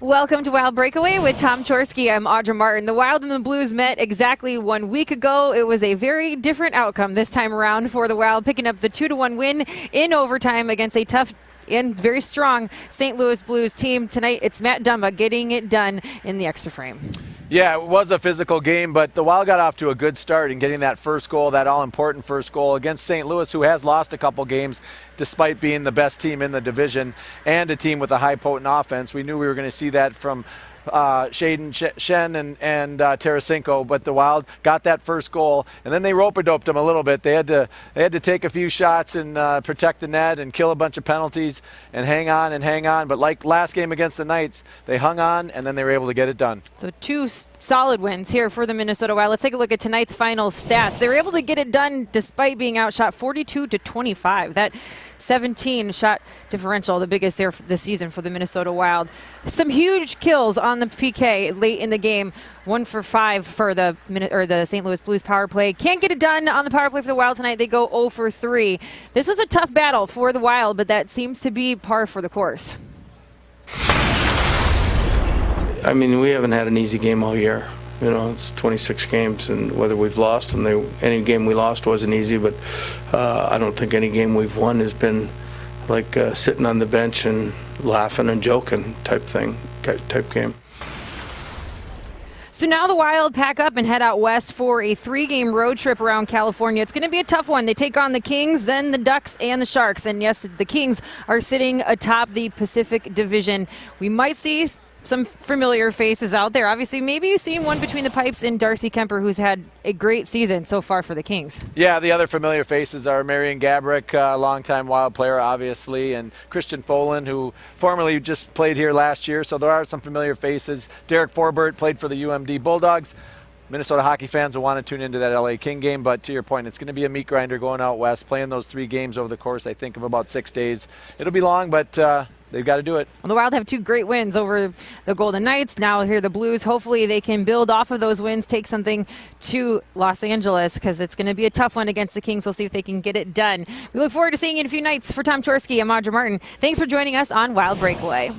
Welcome to Wild Breakaway with Tom Chorsky. I'm Audra Martin. The Wild and the Blues met exactly 1 week ago. It was a very different outcome this time around for the Wild, picking up the 2-1 win in overtime against a tough and very strong St. Louis Blues team. Tonight, it's Matt Dumba getting it done in the extra frame. Yeah, it was a physical game, but the Wild got off to a good start in getting that first goal, that all-important first goal against St. Louis, who has lost a couple games despite being the best team in the division and a team with a high potent offense. We knew we were going to see that from Shaden Shen and Tarasenko, but the Wild got that first goal, and then they rope-a-doped them a little bit. They had to take a few shots and protect the net and kill a bunch of penalties and hang on. But like last game against the Knights, they hung on, and then they were able to get it done. So two solid wins here for the Minnesota Wild. Let's take a look at tonight's final stats. They were able to get it done despite being outshot 42-25. That 17 shot differential, the biggest there this season for the Minnesota Wild. Some huge kills on the PK late in the game. 1 for 5 for the St. Louis Blues power play. Can't get it done on the power play for the Wild tonight. They go 0 for 3. This was a tough battle for the Wild, but that seems to be par for the course. I mean, we haven't had an easy game all year. You know, it's 26 games, and whether we've lost them, any game we lost wasn't easy, but I don't think any game we've won has been like sitting on the bench and laughing and joking type game. So now the Wild pack up and head out west for a 3-game road trip around California. It's going to be a tough one. They take on the Kings, then the Ducks, and the Sharks. And yes, the Kings are sitting atop the Pacific Division. We might see some familiar faces out there. Obviously, maybe you've seen one between the pipes in Darcy Kemper, who's had a great season so far for the Kings. Yeah, the other familiar faces are Marian Gaborik, a longtime Wild player, obviously, and Christian Folin, who formerly just played here last year. So there are some familiar faces. Derek Forbert played for the UMD Bulldogs. Minnesota hockey fans will want to tune into that LA King game, but to your point, it's going to be a meat grinder going out west, playing those 3 games over the course, I think, of about 6 days. It'll be long, but they've got to do it. Well, the Wild have 2 great wins over the Golden Knights. Now here the Blues. Hopefully they can build off of those wins, take something to Los Angeles, because it's going to be a tough one against the Kings. We'll see if they can get it done. We look forward to seeing you in a few nights. For Tom Chorsky, I'm Audra Martin. Thanks for joining us on Wild Breakaway.